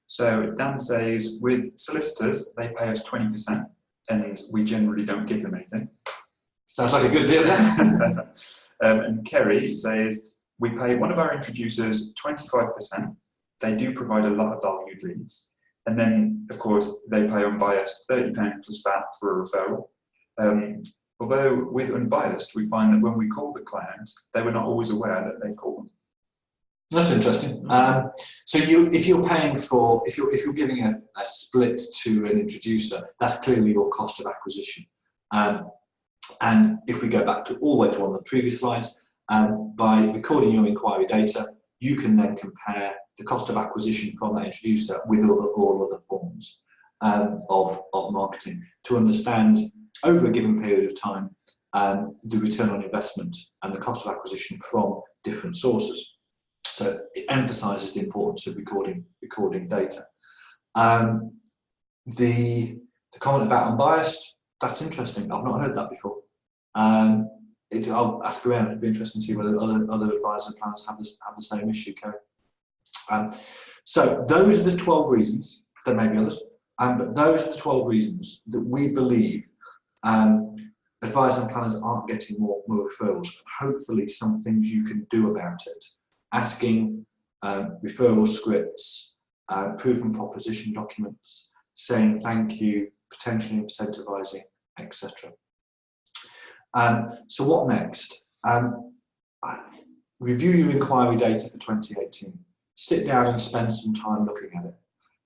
So Dan says, with solicitors, they pay us 20% and we generally don't give them anything. Sounds like a good deal then. And Kerry says, we pay one of our introducers 25%. They do provide a lot of valued leads. And then, of course, they pay Unbiased £30 plus VAT for a referral. Although with Unbiased, we find that when we call the client, they were not always aware that they called them. That's interesting. So if you're paying for, if you're giving a split to an introducer, that's clearly your cost of acquisition. And if we go back to all the way to one of the previous slides, by recording your inquiry data, you can then compare the cost of acquisition from that introducer with all other forms of marketing to understand over a given period of time the return on investment and the cost of acquisition from different sources. So it emphasises the importance of recording data. The comment about Unbiased, that's interesting. I've not heard that before. I'll ask around. It'd be interesting to see whether other advisors and planners have the same issue, Kerry. So those are the 12 reasons. There may be others, but those are the 12 reasons that we believe advisors and planners aren't getting more referrals. Hopefully, some things you can do about it. Asking referral scripts, proven proposition documents, saying thank you, potentially incentivising, etc. So what next? Review your inquiry data for 2018. Sit down and spend some time looking at it.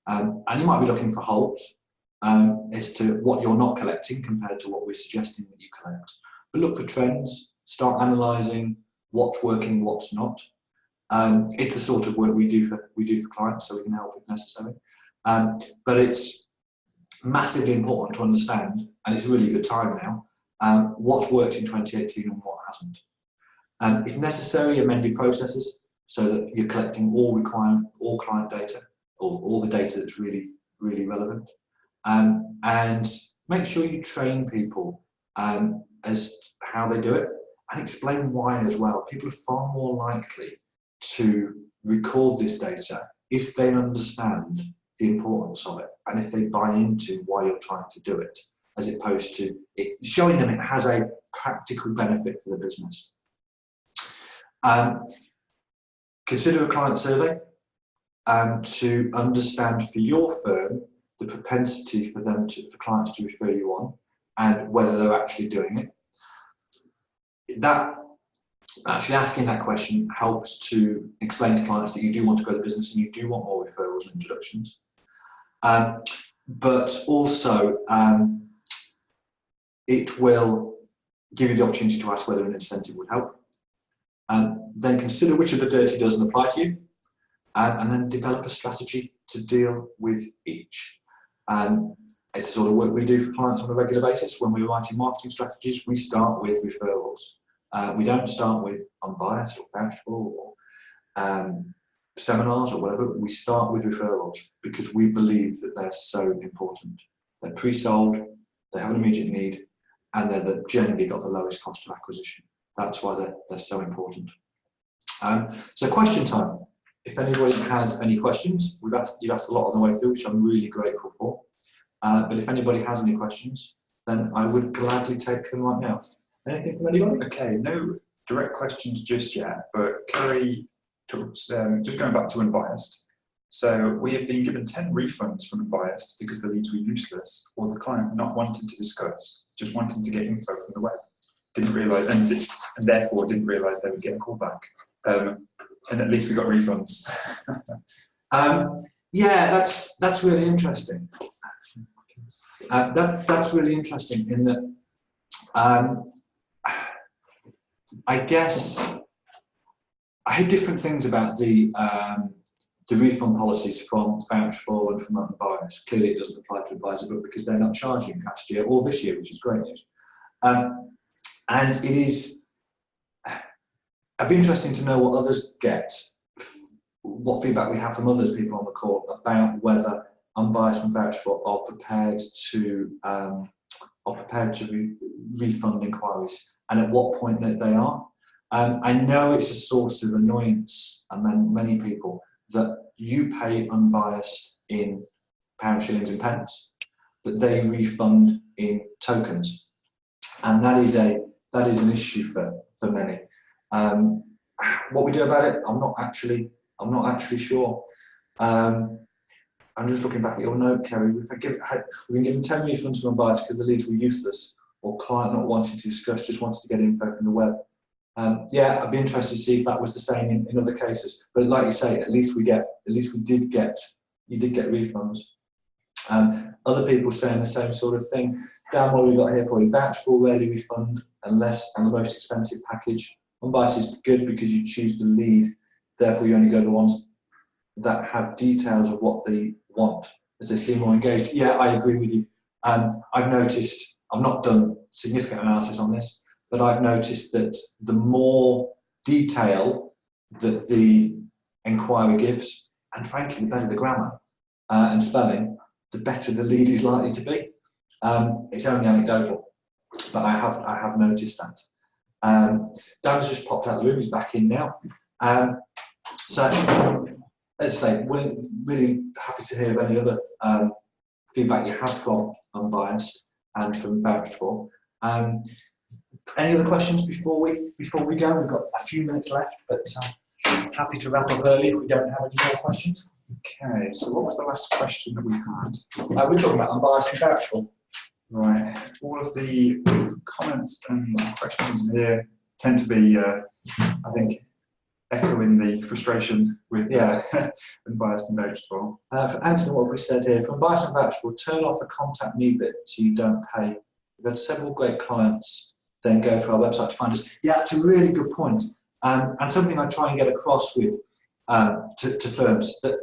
And you might be looking for holes as to what you're not collecting compared to what we're suggesting that you collect. But look for trends, start analysing what's working, what's not. It's the sort of work we do for clients, so we can help if necessary. But it's massively important to understand, and it's a really good time now, what's worked in 2018 and what hasn't. If necessary, amend your processes so that you're collecting all client data, or all the data that's really relevant, and make sure you train people as how they do it, and explain why as well. People are far more likely to record this data if they understand the importance of it and if they buy into why you're trying to do it, as opposed to showing them it has a practical benefit for the business. Consider a client survey to understand for your firm the propensity for clients to refer you on and whether they're actually doing it. Actually asking that question helps to explain to clients that you do want to grow the business and you do want more referrals and introductions. But also, it will give you the opportunity to ask whether an incentive would help. Then consider which of the dirty doesn't apply to you, and then develop a strategy to deal with each. It's the sort of work we do for clients on a regular basis. When we're writing marketing strategies, we start with referrals. We don't start with Unbiased or vouched for or seminars or whatever. We start with referrals because we believe that they're so important. They're pre-sold, they have an immediate need, and they're generally got the lowest cost of acquisition. That's why they're so important. So question time. If anybody has any questions, you've asked a lot on the way through, which I'm really grateful for. But if anybody has any questions, then I would gladly take them right now. Anything from anybody? Okay, no direct questions just yet, but Kerry talks, just going back to Unbiased. So we have been given 10 refunds from Unbiased because the leads were useless or the client not wanting to discuss, just wanting to get info from the web. Didn't realise, and therefore didn't realise they would get a call back. And at least we got refunds. Yeah, that's really interesting. That's really interesting in that I guess I heard different things about the refund policies from Vouch For and from Unbiased. Clearly, it doesn't apply to Advisor Book because they're not charging last year or this year, which is great news. And it is, it'd be interesting to know what others get, what feedback we have from others people on the call about whether Unbiased and Vouch For are prepared to refund inquiries and at what point that they are. I know it's a source of annoyance among many people that you pay Unbiased in pounds, shillings and pence, but they refund in tokens. And that is an issue for many. What we do about it, I'm not actually sure. I'm just looking back at your note, Kerry. We've been given 10 refunds from Unbiased because the leads were useless, or client not wanting to discuss, just wanted to get info from the web. Yeah, I'd be interested to see if that was the same in other cases. But like you say, at least you did get refunds. Other people saying the same sort of thing. Dan, what have we got here for you? Vouchable, rarely refund, and the most expensive package. Unbiased is good because you choose to lead, therefore you only go to the ones that have details of what they want, as they seem more engaged. Yeah, I agree with you. I've noticed, I've not done significant analysis on this, but I've noticed that the more detail that the inquiry gives, and frankly, the better the grammar and spelling, the better the lead is likely to be. It's only anecdotal, but I have noticed that. Dan's just popped out of the room, he's back in now. So, as I say, we're really happy to hear of any other feedback you have from Unbiased and from Vouched For. Any other questions before we go? We've got a few minutes left, but happy to wrap up early if we don't have any more questions. Okay, so what was the last question that we had? We're talking about Unbiased and Vouched For. Right, all of the comments and questions here tend to be, I think, echoing the frustration with Unbiased and Vouched For. For Anthony, what we said here, for Unbiased and Vouched For, turn off the contact me bit so you don't pay. We've had several great clients then go to our website to find us. Yeah, it's a really good point. And something I try and get across with to firms, that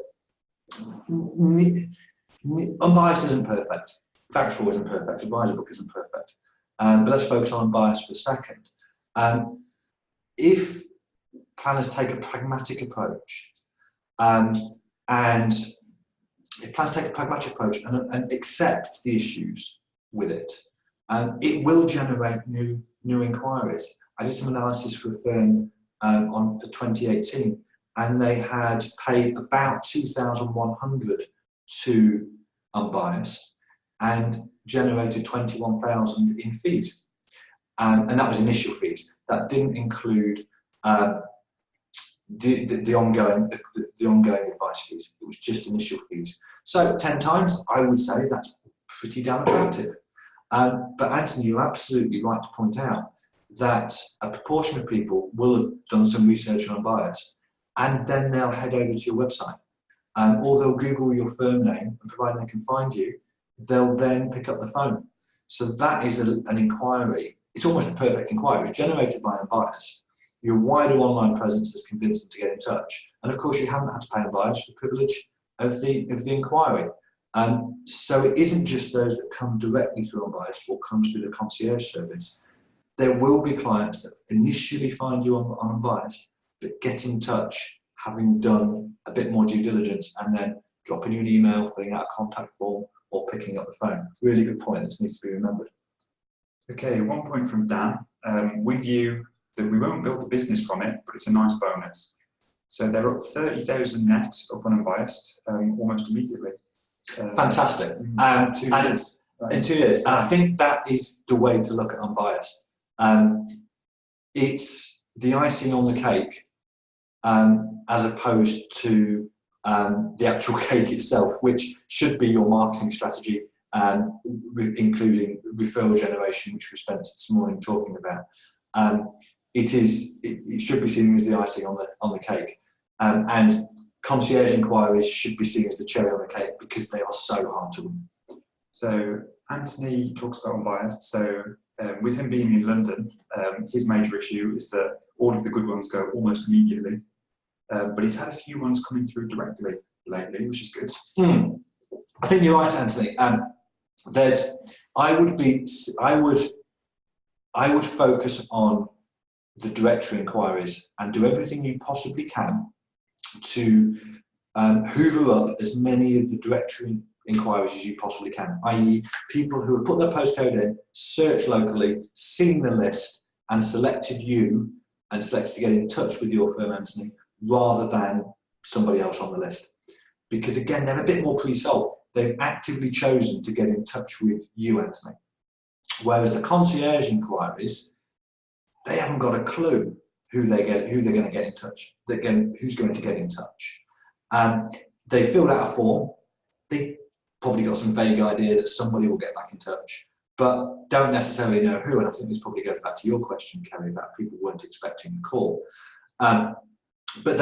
Unbiased isn't perfect. Vouched For isn't perfect. Advisor Book isn't perfect. But let's focus on Unbiased for a second. If planners take a pragmatic approach, and if planners take a pragmatic approach and accept the issues with it, it will generate new inquiries. I did some analysis for a firm for 2018, and they had paid about 2,100 to Unbiased and generated 21,000 in fees, and that was initial fees. That didn't include the ongoing advice fees. It was just initial fees. So 10 times, I would say that's pretty damn attractive. But Anthony, you're absolutely right to point out that a proportion of people will have done some research on Unbiased, and then they'll head over to your website, or they'll Google your firm name, and providing they can find you, they'll then pick up the phone. So that is an inquiry. It's almost a perfect inquiry. It's generated by Unbiased. Your wider online presence has convinced them to get in touch, and of course you haven't had to pay Unbiased for the privilege of the inquiry. So it isn't just those that come directly through Unbiased or come through the concierge service. There will be clients that initially find you on Unbiased, but get in touch having done a bit more due diligence and then dropping you an email, filling out a contact form, or picking up the phone. Really good point that needs to be remembered. Okay, one point from Dan. We view that we won't build a business from it, but it's a nice bonus. So they're up 30,000 net up on Unbiased almost immediately. Fantastic. 2 years. In 2 years. And I think that is the way to look at Unbiased. It's the icing on the cake as opposed to the actual cake itself, which should be your marketing strategy, including referral generation, which we spent this morning talking about. It should be seen as the icing on the cake. And concierge inquiries should be seen as the cherry on the cake because they are so hard to win. So Anthony talks about Unbiased. So with him being in London, his major issue is that all of the good ones go almost immediately. But he's had a few ones coming through directly lately, which is good. I think you're right, Anthony. I would focus on the directory inquiries and do everything you possibly can to hoover up as many of the directory inquiries as you possibly can, i.e. people who have put their postcode in, searched locally, seen the list and selected you and selected to get in touch with your firm, Anthony, rather than somebody else on the list. Because again, they're a bit more pre-sold. They've actively chosen to get in touch with you, Anthony. Whereas the concierge inquiries, they haven't got a clue who they're going to get in touch, who's going to get in touch. They filled out a form. They probably got some vague idea that somebody will get back in touch, but don't necessarily know who. And I think this probably goes back to your question, Kerry, about people weren't expecting the call. But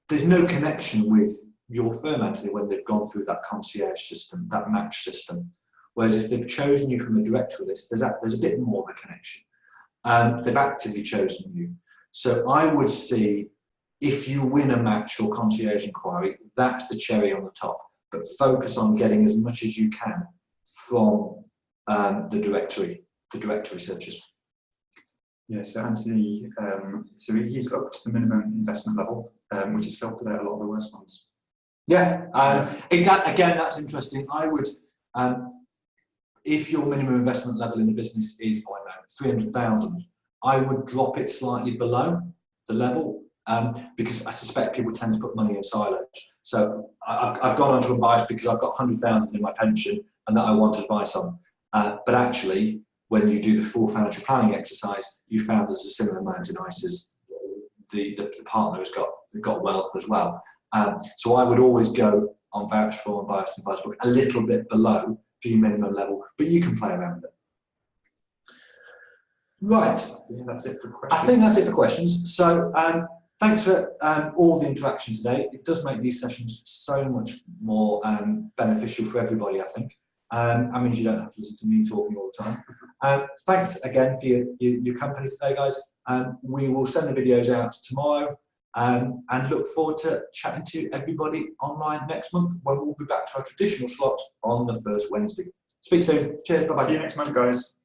there's no connection with your firm, Anthony, when they've gone through that concierge system, that match system. Whereas if they've chosen you from a directory list, there's a bit more of a connection. They've actively chosen you. So I would see, if you win a match or concierge inquiry, that's the cherry on the top. But focus on getting as much as you can from the directory searches. Yeah, so Anthony, so he's up to the minimum investment level, which has filtered out a lot of the worst ones. Yeah, again, that's interesting. I would, if your minimum investment level in the business is, I don't know, 300,000, I would drop it slightly below the level, because I suspect people tend to put money in silos. So I've gone onto a bias because I've got 100,000 in my pension and that I want advice on. But actually, when you do the full financial planning exercise, you found there's a similar amount in ISAs. The partner has got wealth as well. So I would always go on voucher for and biased advice book a little bit below for your minimum level, but you can play around with it. Right. Yeah, that's it for questions. I think that's it for questions. So thanks for all the interaction today. It does make these sessions so much more beneficial for everybody, I think. I mean, you don't have to listen to me talking all the time. Thanks again for your company today, guys. We will send the videos out tomorrow and look forward to chatting to everybody online next month when we'll be back to our traditional slot on the first Wednesday. Speak soon. Cheers. Bye-bye. See you next month, guys.